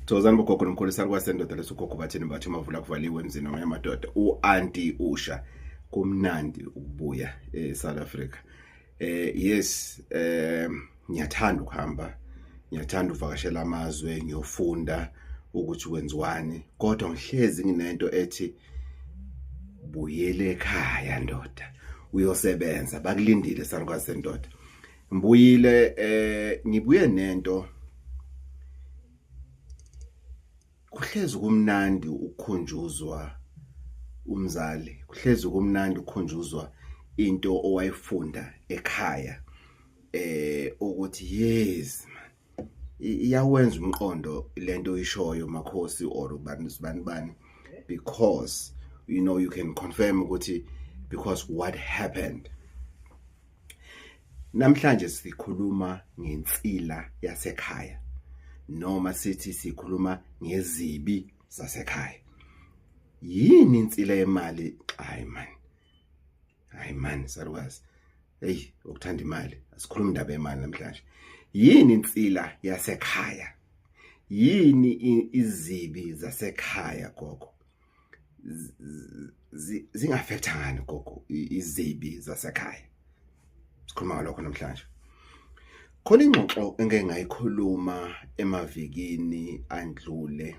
Thokozani bogogo nomkholisana kwasendoda lesogogo bathini bathi mavula kuvaliwe emzini noma yamadoda uAnti Usha kumnandi ukubuya eSouth Africa. Yes, ngiyathanda ukuhamba, ngiyathanda uvakashela amazwe, ngiyofunda ukuthi wenziwani, kodwa ngihlezi nginento ethi buyele ekhaya ndoda, uyosebenza bakulindile salukwazi sendoda. Ngibuye nento kuhlezi kumnandi ukukhunjuzwa umzali, kuhlezi kumnandi ukukhunjuzwa into owayifunda ekhaya, ukuthi yes man, iyawenza umqondo lento oyishoyo Makhosi or bani, because you know you can confirm ukuthi because what happened. Namhlanje sikhuluma ngensila yasekhaya noma sithi sikhuluma ngezibi zasekhaya. Yini insila yemali? Hayi man salukwazi. Hey, ukuthanda imali. Asikhuluma indaba yemali namhlanje. Yini insila yasekhaya? Yini izibi zasekhaya gogo? Zingaffecta ngani gogo izibi zasekhaya? Sikhuluma ngalokho namhlanje. Khona ingxoxo engeke ngayikhuluma emavikini andlule.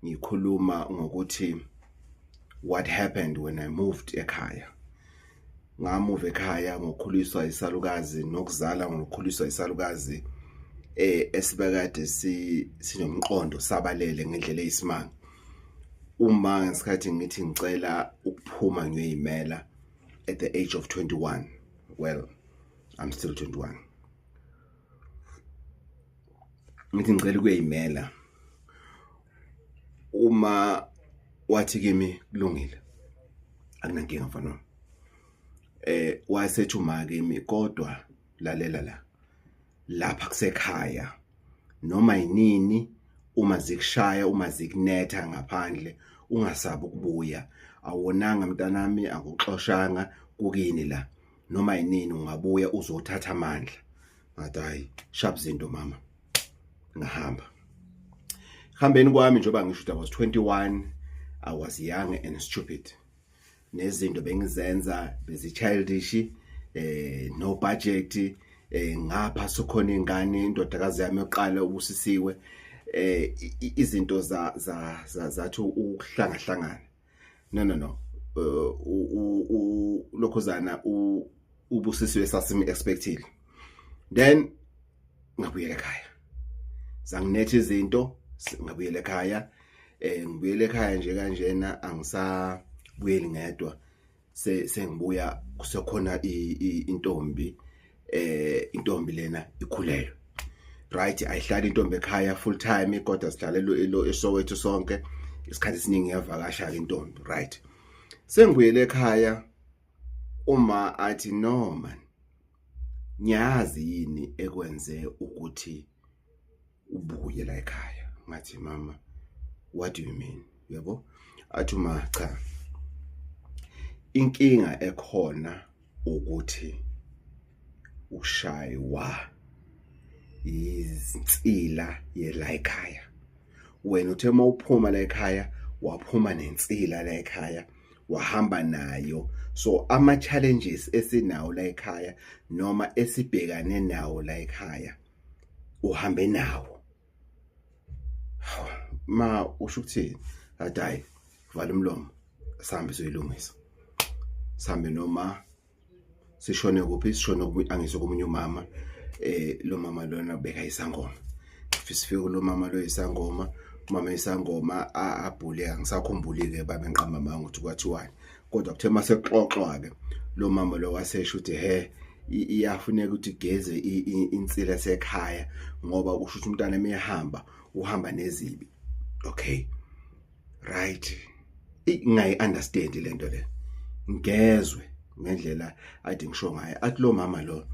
Ngikhuluma ngokuthi what happened when I moved ekhaya. Ngamove ekhaya ngokukhuliswa isalukazi nokuzala ngokukhuliswa isalukazi esibekade sinomqondo sabalele ngendlela eyisimanga. Uma ngesikhathi ngithi ngicela ukuphuma ngiyoyimela at the age of 21. Well, I'm still 21. Ngithi ngicela ukuyimela. Uma wathi kimi kulungile, akunankinga mfana. Wayesethi uma kimi kodwa lalela lapha kusekhaya noma yinini uma zikushaya uma zikunetha ngaphandle ungasabi ukubuya. Awonanga mntanami, akuxoshanga kukini la. Noma yinini ungabuya uzothatha amandla. Ngathi hayi sharp zinto mama. Ngahamba. Hambeni kwami njoba ngisho I was 21, I was young and stupid. Nezinto bengizenza bezi-childish, no budget, ngapha sokhona ingane indodakazi yami yoqala ubusisiwe, izinto zathi ukuhlangana. No. Lokhuzana ubusisiwe sasimi expectile. Then ngabuyela ekhaya. Zanginethe izinto ngabuyela ekhaya. Ngibuyela ekhaya nje kanjena angisabuyeli ngedwa. Sengibuya kusekhona intombi lena ikhulelwe. Right, ayihlala intombi ekhaya full time kodwa sihlala eSoweto sonke. Isikhathi esiningi yavakasha ke intombi, right. Sengibuyele ekhaya uma athi no man. Nyazi yini ekwenze ukuthi ubuye la ekhaya? Ngathi mama, what do you mean? Yabo? Athi uma cha. Inkinga ekhona ukuthi ushaywa izinsila yela ekhaya. Wena uthe mawuphuma la ekhaya, waphuma nensila la ekhaya, wahamba nayo. So ama challenges esinawo la ekhaya noma esibhekane nawo la ekhaya uhambe nawo. Ma usho ukuthini? Hayi, vala umlomo. Sihambe soyilungisa. Sihambe noma sishone kuphi, sishone angiso komunye umama. Lo mama lona beka isangoma. Sifike lo mama lo isangoma, mama isangoma abhuleka ngisakhumbulike babe nqamba manga ukuthi kwathiwani. Kodwa kuthe mase xoxwa ke lo mama lo wasesho ukuthi iyafuneka ukuthi geze insila sekhaya ngoba kusho ukuthi umntana emehamba uhamba nezibi. Okay. Right. Ngayi understand lento le. Ngezwe ngendlela ade ngisho ngayo. Athi lo mama lo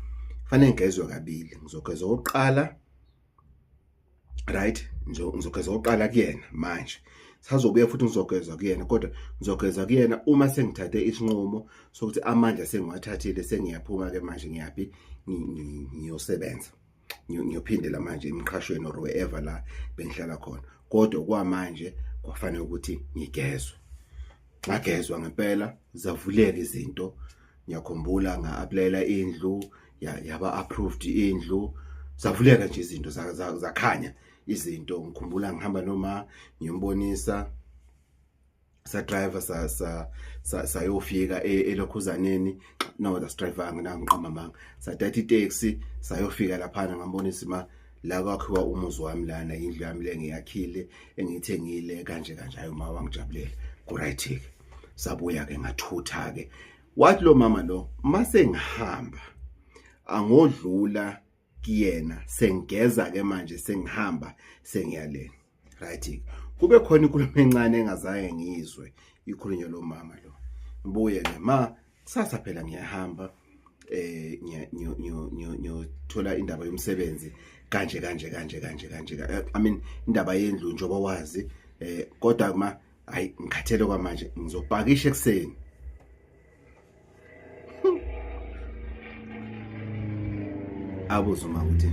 fanele ngezwe kabili. Ngizogeza oqala. Right? Ngizogeza oqala kuyena manje. Sazobuya futhi ngizogeza kuyena kodwa ngizogeza kuyena uma sengithathe isinqumo sokuthi amandla sengiwathathile sengiyaphuma ke manje ngiyaphi ngiyosebenza. ngiyophindela manje emqhashweni or wherever la bengihlala khona. Kodwa kwamanje kwafanele ukuthi ngigezwe. Ngagezwa ngempela zavuleka izinto. Ngiyakhumbula nga-applyela indlu yaba approved indlu. Zavuleka nje izinto zakhanya izinto. Ngikhumbula ngihamba noma ngiyombonisa sa driver sayofika elokhuzaneni. No, that's driver ngiqamamanga. Sathatha itaxi sayofika lapha ngambonisa la kwakhiwa umuzi wami lana indlu yami le ngiyakhile engithengile kanje hayi uma wangijabulela ku-right ke. Sabuya ke ngathutha ke. Wathi lo mama lo mase ngihamba angodlula kuyena sengeza ke manje sengihamba sengiyalena. Right. Kube khona inkulumo encane engazange ngizwe ikhulunywa lo mama lo. Ngibuye ke sasa phela ngiyahamba ngiyothola indaba yomsebenzi kanje. I mean indaba yendlu njengoba wazi kodwa hayi ngikhathele kwamanje ngizopakisha ekseni. Abuza uma ukuthi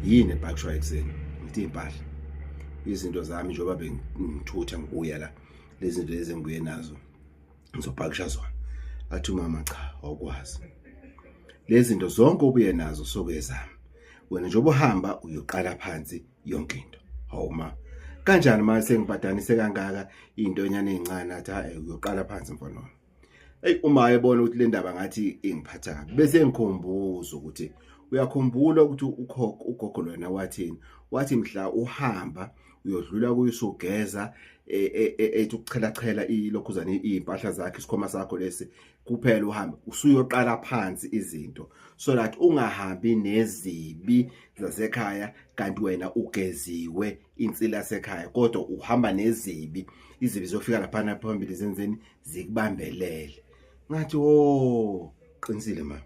yini ebhakishwa ekseni. Ngithi impahla izinto zami njengoba bengithutha ngibuya la lezi zinto lezi engibuye nazo ngizopakisha zona. Athi mama cha awukwazi lezi zinto zonke obuye nazo sokwezami wena njengoba uhamba uyoqala phansi yonke into. Hawuma kanjani mase sengibhadanise kangaka into enyane ezincane athi uyoqala phansi mfana wami. Uma ayebona ukuthi le ndaba ngathi ingiphatha kabi bese ngikhumbuza ukuthi uyakhumbula ukuthi ugogo lona wathi mhla uhamba uyodlula kuyisugeza ethi ukuchela ilokhuzana impahla zakhe isikhoma sakho lesi kuphela uhamba usuyoqala phansi izinto so that ungahambi nezibi zasekhaya kanti wena ugeziwe insila yasekhaya kodwa uhamba nezibi izibi zofika lapha phambili zenzeni zikubambelele. Ngathi qinisile ma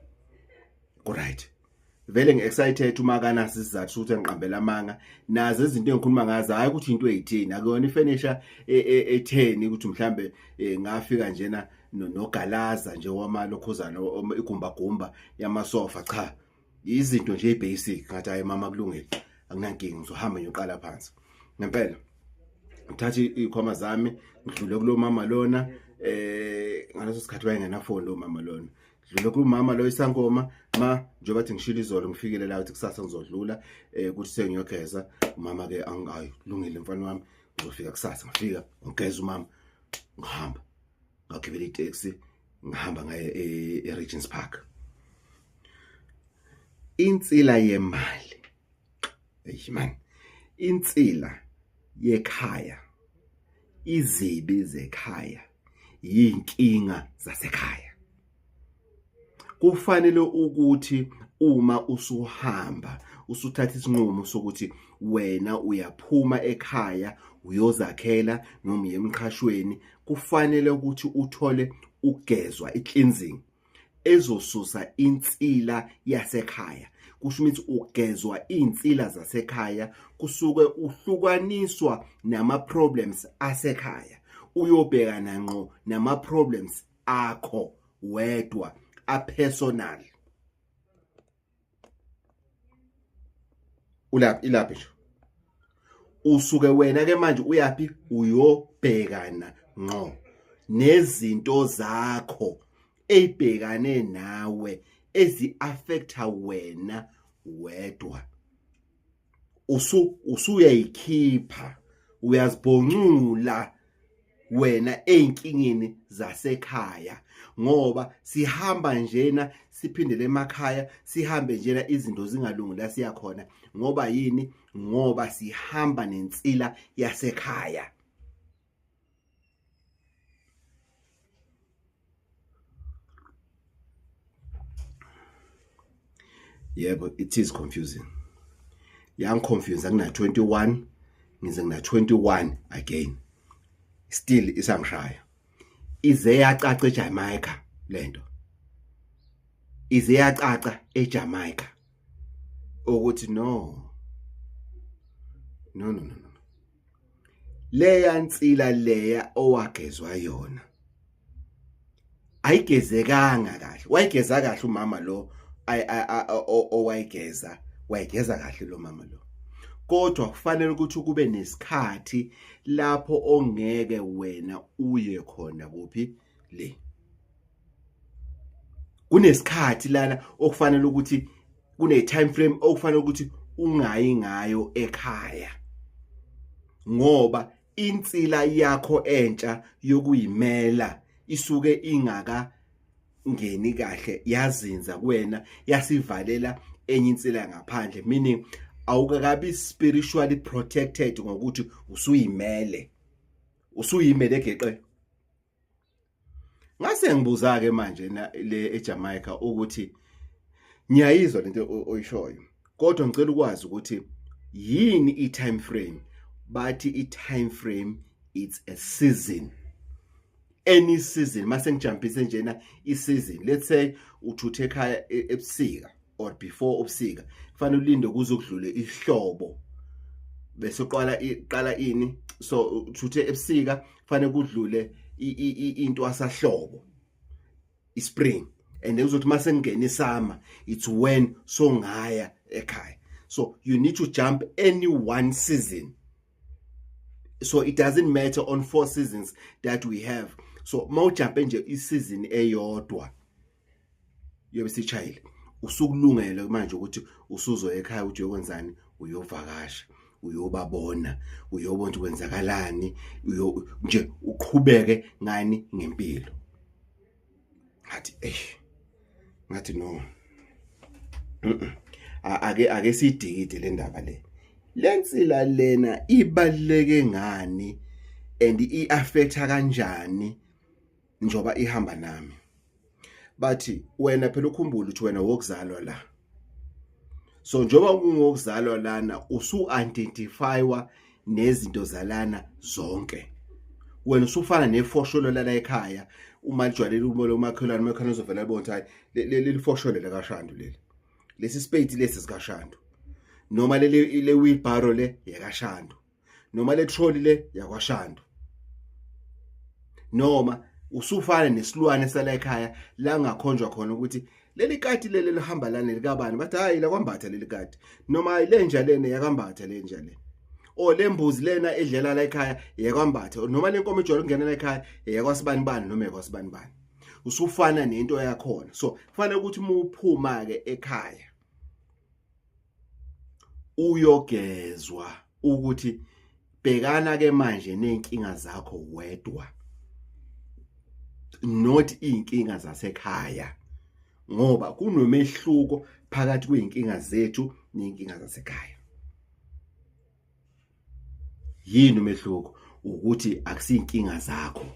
right vele ngi-excited uma kana sizathu ukuthi ngiqambela amanga nazo izinto engikhuluma ngazo hayi ukuthi into eyithini akuyona ifurniture e10 ukuthi mhlambe ngafika njena nogalaza nje wamalokhuzana igumbagumba yamasofa cha izinto nje basic ngathi hayi mama kulungile akunankingi ngizohamba ngiyoqala phansi ngempela ngithatha ikhoma zami ngidlule kulo mama lona ngaleso sikhathi wayengenafoni lo mama lona dlule kumama lo isangoma njengoba bathi ngishilo izolo ngifikele la ukuthi kusasa ngizodlula ukuthi sengiyogeza umama ke angayi kulungile mfana wami ngizofika kusasa ngifika ngigeza umama ngihamba ngagibela itaxi ngihamba ngaye eRegents Park. Insila yemali man insila yekhaya izibi zekhaya yinkinga zasekhaya. Kufanele ukuthi uma usuhamba usuthatha isinqumo sokuthi wena uyaphuma ekhaya uyozakhela noma emqhashweni kufanele ukuthi uthole ugezwa i-cleansing ezosusa insila yasekhaya. Kusho ukuthi ugezwa insila zasekhaya kusuke uhlukaniswa nama problems asekhaya uyobhekana ngqo nama problems akho wedwa apersonal. Ilaphi nje usuke wena ke manje uyapi uyobhekana ngqo nezinto zakho ezibhekane nawe ezi-affecta wena wedwa. Usuyayikhipha uyazibhoncula wena einkingeni zasekhaya ngoba sihamba njena siphindele emakhaya sihambe njena izinto zingalungi la siya khona ngoba yini ngoba sihamba nensila yasekhaya. Yeah, but it is confusing. Young confused ngina 21 ngize ngina 21 again. Still isangishaya. Ize yacaca eJamaica lento. Ize yacaca eJamaica. Ukuthi no. Leya nsila leya owagezwa yona. Ayigezekanga kahle. Wayigeza kahle umama lo owayigeza wayigeza kahle lo mama lo. Kodwa kufanele ukuthi kube nesikhathi lapho ongeke wena uye khona kuphi le. Kunesikhathi lana okufanele ukuthi kune time frame okufanele ukuthi ungayi ngayo ekhaya. Ngoba insila yakho entsha yokuyimela isuke ingaka ngeni kahle yazinza kuwena yasivalela enye insila ngaphandle, meaning awukakabi spiritually protected ngokuthi usuyimele geqe. Ngase ngibuza ke manje le eJamaica ukuthi ngiyayizwa lento oyishoyo, kodwa ngicela ukwazi ukuthi yini i-time frame. Bathi i-time frame it's a season. Any season mase ngijumpise njena i-season, let's say uthuthe ekhaya ebusika or before ubusika, kufanele ulinde kuze kudlule ihlobo bese uqala ini. So uthuthe ebusika kufanele kudlule into asahlobo, ispring, and then uzothi mase ngene isummer, it's when songaya ekhaya. So you need to jump any one season. So it doesn't matter on 4 seasons that we have. So mawujumpe nje isizini eyodwa yobe sichayile, usukulungela manje ukuthi usuzo ekhaya uthi uyokwenzani, uyovakasha, uyobabona, uyobona ukuthi kwenzakalani, nje uqhubeke ngani ngempilo. Ngathi no. Ake sidikide le ndaba le. Lensila lena ibaleke ngani and iaffecta kanjani njoba ihamba nami. Bathi wena phela ukhumbula ukuthi wena wokuzalwa la. So njoba ungokuzalwa lana usu-identifywa nezinto zalana zonke. Wena usufana nefosholo lala ekhaya, uma lijwayele umolo umakhelwane uzovela ebona ukuthi leli fosholo la kaShandu leli. Lesi spade lesi sikaShandu. Noma le wheelbarrow le yakaShandu. Noma le trolley le yakwaShandu. Noma usufana nesilwane sala ekhaya la ngakhonjwa khona ukuthi leli kati leli lihamba lana likabani, bathi hayi la kwambatha leli kati, noma lenja lena yakambatha lenja le, o lembuzi lena edlela la ekhaya yakwambatha, noma lenkomo ejwayele ukungena la ekhaya yakwasibani bani noma yakwasibani bani. Usufana nento yakhona. So kufanele ukuthi uphuma ke ekhaya uyogezwa ukuthi bhekana ke manje nenkinga zakho wedwa, not inkinga zasekhaya, ngoba kunomehluko phakathi kweinkinga zethu nenkinga zasekhaya. Yini umehluko? Ukuthi akusiyinkinga zakho,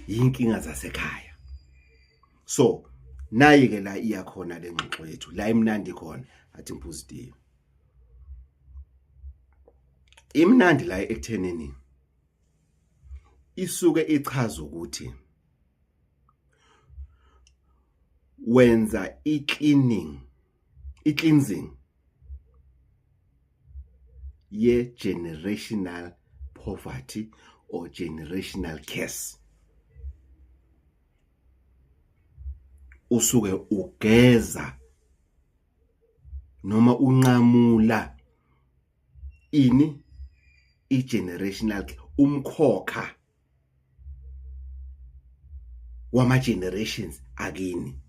yinkinga zasekhaya. So nayi ke la iyakhona le ngxoxo yethu la imnandi khona, athi ngipositive. Imnandi la ekuthenini isuke ichaza ukuthi wenza i-cleansing ye generational poverty or generational curse. Usuke ugeza noma unqamula ini i-generational umkhokha wama generations akini.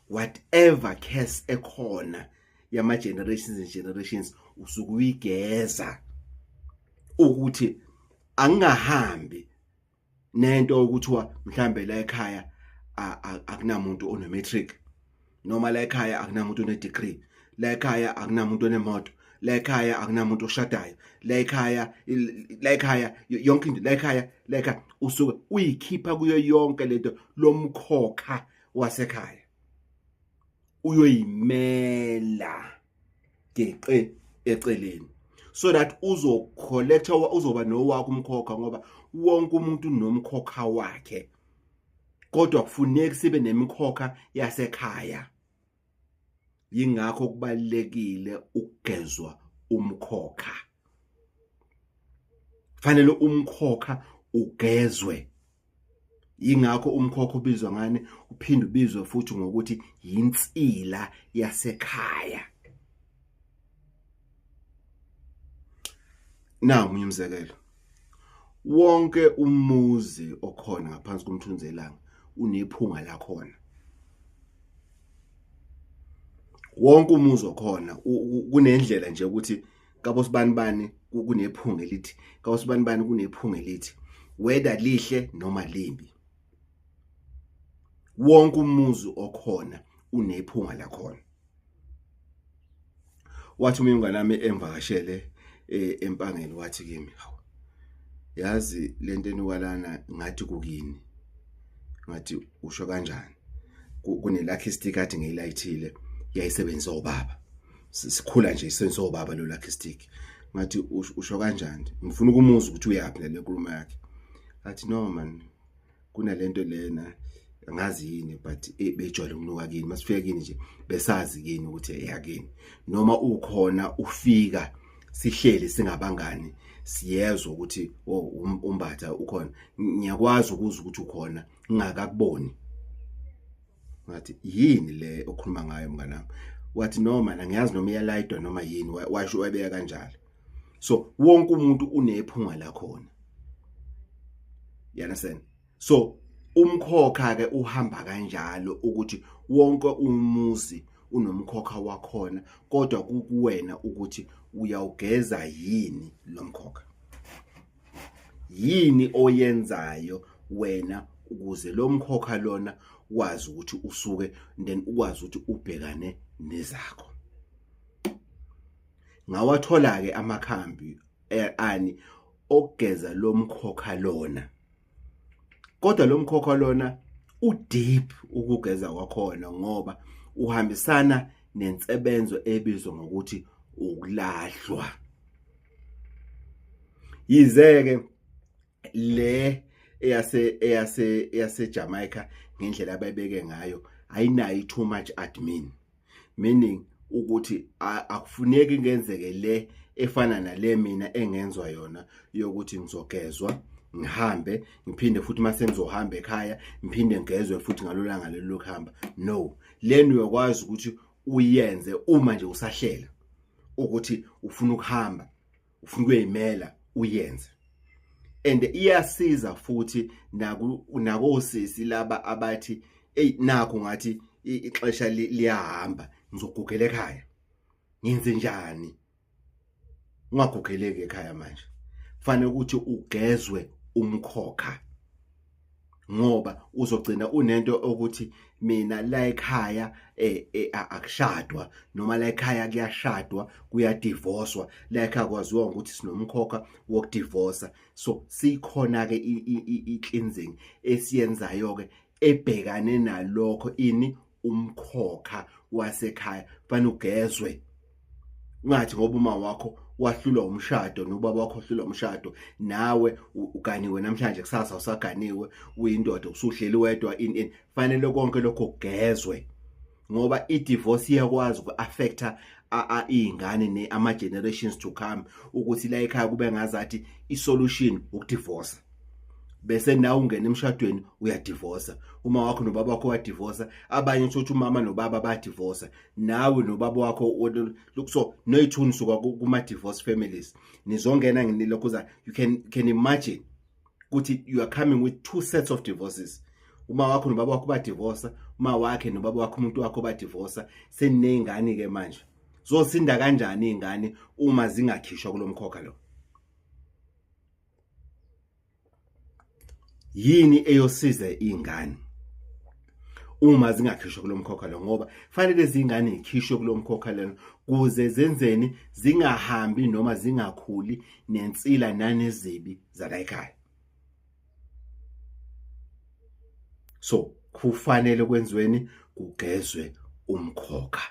Whatever curse ekhona yama generations and generations usuke uyigeza ukuthi angahambi nento ukuthiwa mhlambe la ekhaya akunamuntu one matric, noma la ekhaya akunamuntu one degree, la ekhaya akunamuntu onemoto, la ekhaya akunamuntu oshadayo, la ekhaya yonke into, la ekhaya usuke uyikhipha kuyo yonke lento lomkhokha wasekhaya, uyoyimela geqe eceleni, so that uzoba nowakho umkhokha, ngoba wonke umuntu nomkhokha wakhe, kodwa kufuneka sibe nemikhokha yasekhaya. Yingakho kubalekile ukugezwa umkhokha. Fanele umkhokha ugezwe. Yingakho umkhokha ubizwa ngani, uphinde ubizwe futhi ngokuthi yinsila yasekhaya. Nangu umzekelo. Wonke umuzi okhona ngaphansi komthunzi elanga unephunga lakhona. Wonke umuzi okhona kunendlela nje ukuthi kabosibanibani kunephunga elithi, kabosibanibani kunephunga elithi, whether lihle noma limbi. Wonke umuzi okhona unephunga lakhona. Wathi umngane nami emvakashele empangeni wathi kimi, yazi lento enikwalana ngathi kukini. Ngathi usho kanjani? Kune lucky stick athi ngeyilayithile yayisebenzisa ubaba. Sikhula nje isebenzisa ubaba lo lucky stick. Ngathi usho kanjani? Ngifuna ukumuza ukuthi uyapi le nkulumo yakhe. Athi no man, kunalento lena ngazi yini but bejwayele ukunuka kini, masifika kini nje besazi kini ukuthi eyakini. Noma ukhona ufika sihleli singabangani siyezwe ukuthi umbatha ukhona, ngiyakwazi ukuzwa ukuthi ukhona ngingakakuboni. Ngathi yini le okhuluma ngayo mngane wami? Wathi no man, angiyazi noma iyalayidwa noma yini, washo wabeka kanjalo. So wonke umuntu unephunga lakhona. You understand? So umkhokha ke uhamba kanjalo ukuthi wonke umuzi unomkhokha wakhona, kodwa kuwena ukuthi uyawugeza yini lo mkhokha. Yini oyenzayo wena ukuze lo mkhokha lona wazi ukuthi usuke then ukwazi ukuthi ubhekane nezakho. Ngawathola ke amakhambi ani okugeza lo mkhokha lona. Kodwa lo mkhokha lona udeep ukugeza kwakhona ngoba uhambisana nensebenzo ebizwa ngokuthi ukulahlwa. Yizeke le eyase Jamaica ngendlela abayibeke ngayo ayinayo too much admin, meaning ukuthi akufuneki ngenzeke le efana nale mina engenzwa yona yokuthi ngizogezwa ngihambe ngiphinde futhi mase ngizohamba ekhaya ngiphinde ngezwe futhi ngalolanga lelo lokuhamba. No, leni uyakwazi ukuthi uyenze uma nje usahlela ukuthi ufuna ukuhamba, ufuna ukuyimela uyenze. And iyasiza futhi nakosisi laba abathi hey nakho ngathi ixesha liyahamba ngizogugela ekhaya, ngenze njani? Ungagugeleki ekhaya manje, fanele ukuthi ugezwe umkhokha ngoba uzogcina unento ukuthi mina la ekhaya akushadwa, noma la ekhaya kuyashadwa, kuyadivorcewa, la ekhaya kwaziwa ukuthi sinomkhokha wokudivorce. So sikhona ke i-cleansing esiyenzayo ke ebhekane nalokho ini umkhokha wasekhaya fanele ugezwe. Ungathi ngoba uma wakho wahlulwa umshado nobaba wakho wahlulwa umshado nawe uganiwe namhlanje kusasa usaganiwe uyindoda usuhleli wedwa in fanele konke lokho kugezwe ngoba i-divorce iyakwazi uku-affecta izingane ama generations to come ukuthi la ekhaya kube ngazathi isolution ukudivorce, bese nawe ungena emshadweni uyadivorce. Uma wakho nobaba wakho wadivorce, abanye ukuthi umama nobaba badivorce, nawe nobaba wakho look, so noyithuni suka kuma divorce families nizongena nginilokhuza. You can imagine ukuthi you are coming with two sets of divorces. Uma wakho nobaba wakho badivorce, uma wakhe nobaba wakho umuntu wakho badivorce, seningane ke manje zosinda kanjani izingane uma zingakhishwa kulomkhokha lo? Yini eyosiza izingane uma zingakhishwa kulomkhokha lo? Ngoba fanele izingane ikhishwe kulomkhokha lena kuze zenzeni zingahambi noma zingakhuli nensila nanezibi zala ekhaya. So kufanele kwenziweni kugezwe umkhokha.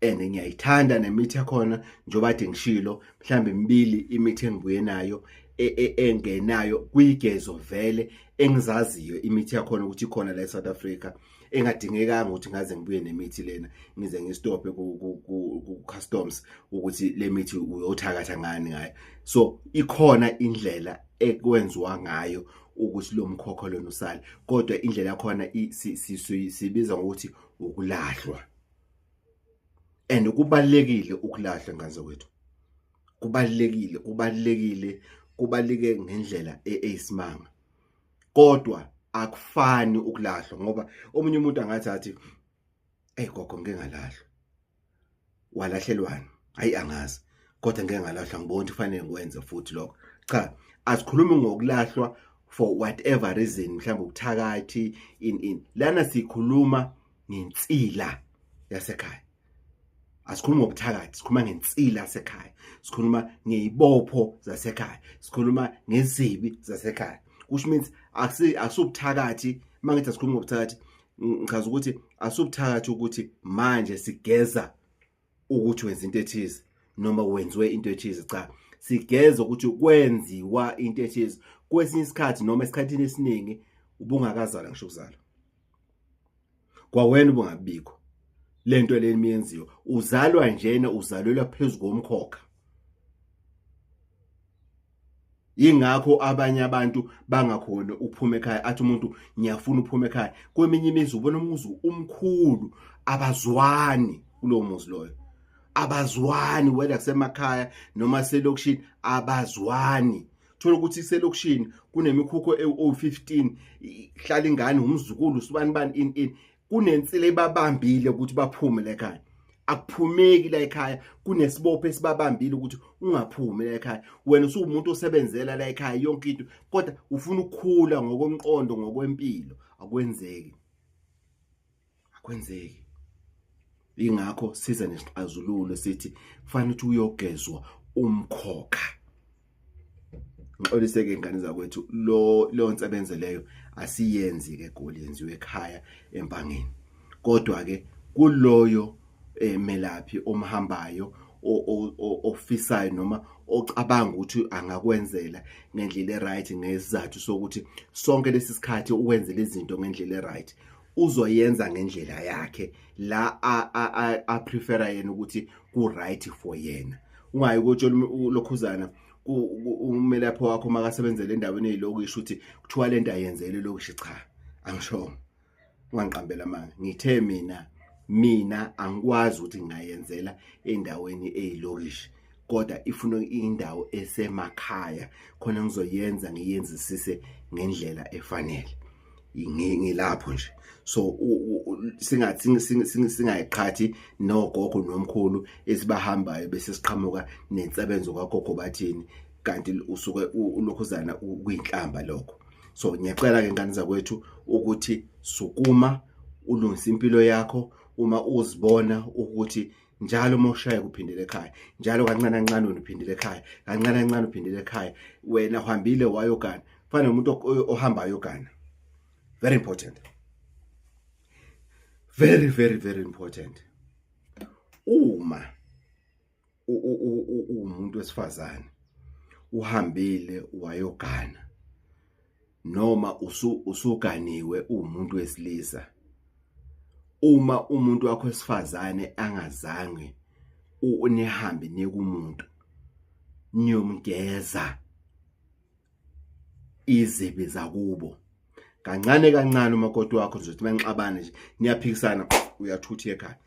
And ngiyayithanda nemithi yakhona njoba ade ngishilo mhlambe mbili imithi engibuye nayo engenayo kuyigezo vele engizaziyo imithi yakhona ukuthi ikhona la eSouth Africa engadingekanga ukuthi ngaze ngibuye nemithi lena ngize ngistophe ku customs ukuthi le mithi uyothakatha ngani ngayo. So ikhona indlela ekwenziwa ngayo ukuthi lo mkhokha lona usale, kodwa indlela yakhona sibiza ngokuthi ukulahlwa. And kubalekile ukulahlwa ngane wethu kubaluleke ngendlela eyisimanga. Kodwa akufani ukulahlwa ngoba omunye umuntu angathi athi gogo ngeke ngalahlwa. Walahlelwani? Hayi angazi. Kodwa ngeke ngalahlwa ngibona ukuthi kufanele ngikwenze futhi lokho. Cha, asikhulumi ngokulahlwa for whatever reason, mhlawumbe ubuthakathi lana sikhuluma ngensila yasekhaya. Asikhulumi ngobuthakathi, sikhuluma ngensila yasekhaya. Sikhuluma ngezibopho zasekhaya. Sikhuluma ngezibi zasekhaya. Which means asubuthakathi, mangithi asikhuluma ngobuthakathi, ngichaza ukuthi asubuthakathi ukuthi manje sigeza ukuthi wenza into ethize noma wenziwe into ethize. Cha, sigeza ukuthi kwenziwa into ethize. Kwesinye isikhathi noma esikhathini esiningi ubungakazala ngisho ukuzala. Kwawena ubungabikho. Lento le miyenziwa. Uzalwa njena, uzalelwa phezulu komkhokha. Ingakho abanye abantu bangakhona ukuphuma ekhaya, athi umuntu ngiyafuna ukuphuma ekhaya. Kweminye imizi ubona umuzi umkhulu, abazwani kulowo muzi loyo. Abazwani whether kusemakhaya noma selokishini, abazwani. Thola ukuthi selokishini kunemikhukho ewu15, hlala ingane umzukulu usibani bani kunensile ebabambile ukuthi baphume la ekhaya. Akuphumeki la ekhaya, kunesibopho esibabambile ukuthi ungaphumi la ekhaya. Wena usuwumuntu osebenzela la ekhaya yonke into, kodwa ufuna ukukhula ngokomqondo, ngokwempilo. Akwenzeki. Ingakho siza nesixazululo sithi kufanele ukuthi uyogezwa umkhokha. Ngixoliseke ingane zakwethu, lo nsebenzo leyo asiyenzi ke Goli, yenziwe ekhaya empangeni. Kodwa ke kuloyo melaphi omhambayo ofisayo noma ocabanga ukuthi angakwenzela ngendlela eright ngesizathu sokuthi sonke lesi sikhathi uwenze lezi zinto ngendlela eright, uzoyenza ngendlela yakhe la a prefera yena ukuthi ku right for yena. Ungayi ukuthi lokhuzana umelaphi wakho makasebenzele endaweni ezilokishi uthi kuthiwa lento ayenzele lokishi. Cha, angisho. Ungangiqambela manje. Ngithe mina angikwazi ukuthi ngayenzela endaweni ezilokishi, kodwa ifuna indawo esemakhaya khona ngizoyenza ngiyenzisise ngendlela efanele. Ngilapho nje. So singayiqhathi nogogo nomkhulu esibahambayo bese siqhamuka nensebenzo kagogo bathini kanti usuke ulokhuzana kuyinhlamba lokho. So ngiyacela ke ngane zakwethu ukuthi sukuma ulungisa impilo yakho. Uma uzibona ukuthi njalo moshaya kuphindela ekhaya, njalo kancane kancane uphindela ekhaya, kancane kancane uphindela ekhaya, wena uhambile wayogana, fanele umuntu ohamba ayogana. Very important. Very, very, very important. Uma umuntu wesifazane uhambile wayogana noma usuganiwe umuntu wesilisa, uma umuntu wakho wesifazane angazange unihambe nekumuntu niyomgeza izibi zakubo kancane kancane, umakoti wakho uzothi manixabane nje niyaphikisana, uyathutha ekhaya,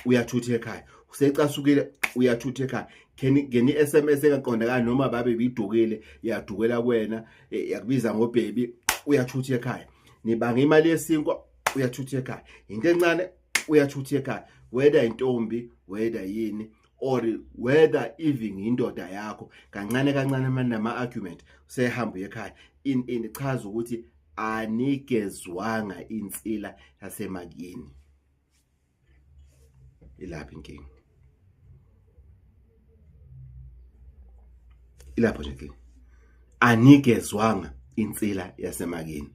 uyathutha ekhaya, usecasukile uyathutha ekhaya. Ngeni SMS engaqondakala noma babe bidukile, yadukela kuwena, yakubiza ngobaby, uyathutha ekhaya. Nibanga imali yesinkwa, uyathutha ekhaya. Into encane uyathutha ekhaya, whether intombi whether yini or whether even indoda yakho, kancane kancane manje nama argument usehamba ekhaya. Ichaza ukuthi anigezwanga insila yasemakini. Ilapha inkinga. Ilapho nje inkinga. Anigezwanga insila yasemakini.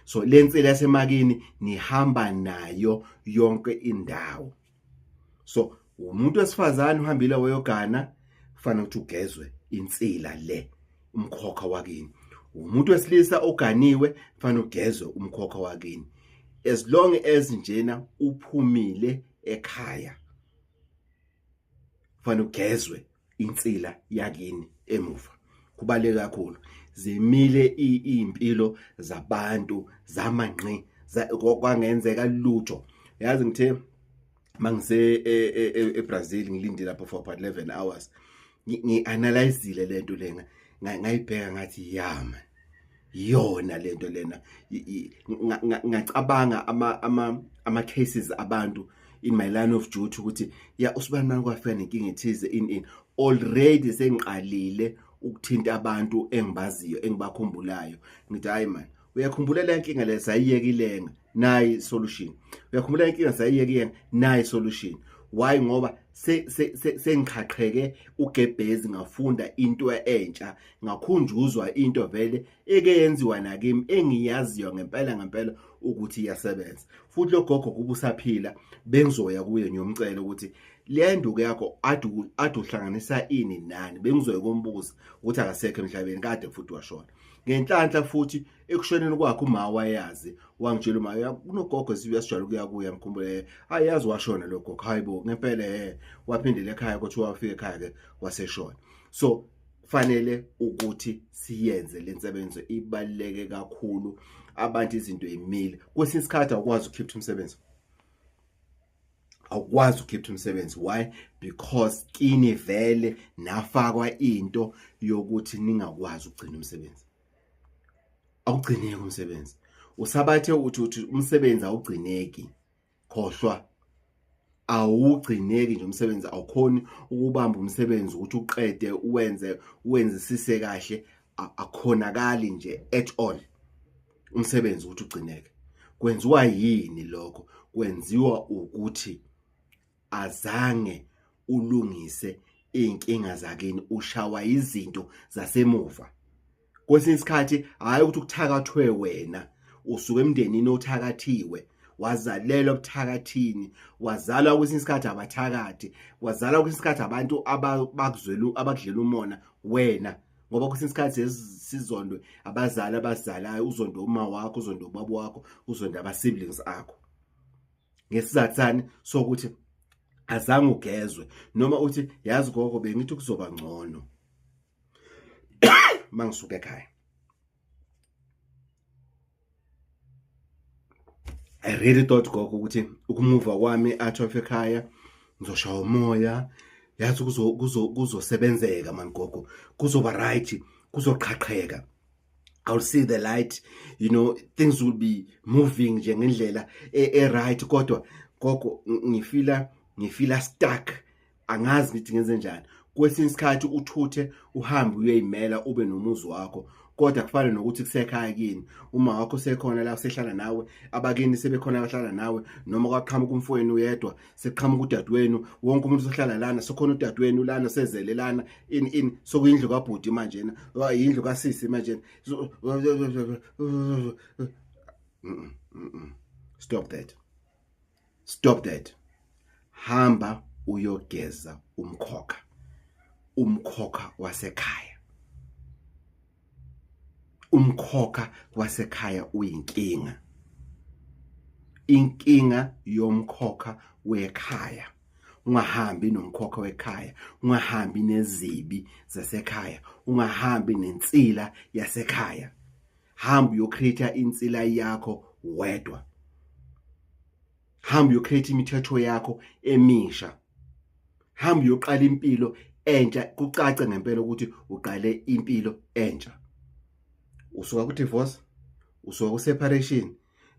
So le nsila yasemakini nihamba nayo yonke indawo. So umuntu wesifazane uhambile wayogana, kufanele ukuthi ugezwe insila le, umkhokha wakini. Umuntu wesilisa oganiwe kufanele ugezwe umkhokha wakini. As long as njena uphumile ekhaya, kufanele ugezwe insila yakini emuva. Kubaleke kakhulu. Zimile impilo zabantu zamangqi kwangenzeka lutho. Yazi ngithe mangise eBrazil ngilindile lapho for about 11 hours. ngianalyzeile lento lena ngayibheka ngathi yama yona lento lena ngacabanga ama cases abantu in my line of duty ukuthi ya uSibani kwafika nenkinga ethize in already sengiqalile ukuthinta abantu engibaziyo engibakhumbulayo ngithi hayi man uyakhumbula le nkinga le sayiyekilenga nayi solution uyakhumbula inkinga sayiyekiyenga nayi solution why ngoba sengiqhaqheke ugebhezi ngafunda into entsha ngakhunjuzwa into vele ekeyenziwa nakimi engiyaziyo ngempela ukuthi iyasebenza futhi lo gogo kuba usaphila bengizoya kuye ngiyomcela ukuthi le nduku yakho ade uhlanganisa ini nani bengizoya kumbuza ukuthi akasekho emhlabeni kade futhi washona ngenhlanhla futhi ekushoneni kwakhe uma wayazi wangitshela uma kunogogo siyasijwayela ukuya kuya mkhumbule ayazi washona lo gogo hayibo ngempela waphindela ekhaya ukuthi wafika ekhaya ke waseshona so fanele ukuthi siyenze lensebenzo ibaleke kakhulu abantu izinto emile kwesinye isikhathi akwazi ukukhipha umsebenzi awukwazi ukukhipha umsebenzi why because kini vele nafakwa into yokuthi ningakwazi ukugcina umsebenzi awugcineki umsebenzi usabathe uthi umsebenzi awugcineki khohlwa awugcineki nje umsebenzi awukhoni ukubamba umsebenzi ukuthi uqede uwenzisise kahle akhonakali nje at all umsebenzi ukuthi ugcineke kwenziwa yini lokho kwenziwa ukuthi azange ulungise inkinga zakini ushawa izinto zasemuva kwesinye isikhathi hayi ukuthi ukuthakathwe wena usuke emndenini othakathiwe wazalelwa ebuthakathini wazalwa kwesinye isikhathi abathakathi wazalwa kwesinye isikhathi abantu abakudlela umona wena ngoba kwesinye isikhathi sizondwe abazalayo uzondwe uma wakho uzondwe ubaba wakho uzondwe aba-siblings akho ngesizathu sani sokuthi azange ugezwe noma uthi yazi gogo bengithi kuzoba ngcono mangisuka ekhaya I really thought gogo ukuthi ukumuva kwami out of ekhaya ngizoshawa umoya yazi kuzosebenzeka man gogo kuzoba right kuzoqhaqheka I'll see the light you know things will be moving njengendlela right kodwa gogo ngifila stuck angazi ngithi ngenze njani kwesinye isikhathi uthuthe uhambe uyeyimela ube nomuzi wakho kodwa kufanele nokuthi kusekhaya kini uma wakho sekhona la usehlala nawe abakini sebekhona abahlala nawe noma kwaqhamuka umfowenu uyedwa seqhamuka udadewenu wonke umuntu ohlala lana sokhona udadewenu lana sezele lana in sokuyindlu kabhudi manje na yindlu kasisi manje stop that hamba uyogeza umkhokha wasekhaya umkhokha wasekhaya uyinkinga inkinga yomkhokha wekhaya ungahambi nomkhokha wekhaya ungahambi nezibi zasekhaya ungahambi nensila yasekhaya hamba uyocreate insila yakho wedwa hamba uyocreate imithetho yakho emisha hamba uyoqala impilo entsha kucace ngempela ukuthi uqale impilo entsha usuka ku divorce usuka ku separation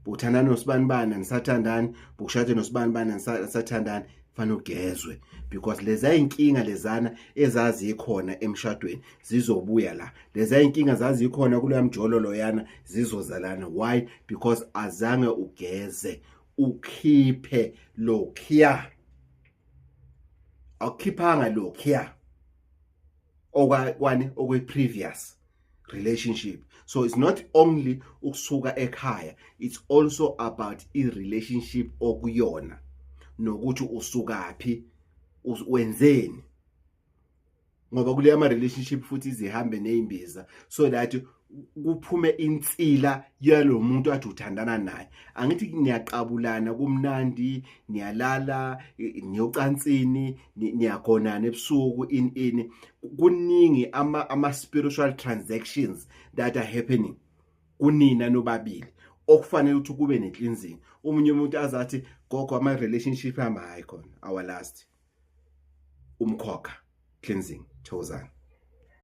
buthandana noSibani nisathandana bukushade noSibani nisathandana fanele ugezwe because leza inkinga lezana ezazi ikhona emshadweni zizobuya la leza inkinga zazi ikhona kuleya mjololo yana zizozalana why because azange ugeze ukhiphe lokhiya awukhiphanga lokhiya okwe previous relationship so it's not only ukusuka ekhaya it's also about i-relationship okuyona nokuthi usukaphi wenzeni ngoba kuleya ama relationship futhi izihambe nezimbiza so that kuphume insila yalo muntu athi uthandana naye angithi niyaqabulana kumnandi niyalala niyocansini niyagonana ebusuku in kuningi ama spiritual transactions that are happening kunina nobabili okufanele ukuthi kube necleansing umunye umuntu azathi gogo ama relationship ama hayi khona our last umkhokha cleansing Thokozani.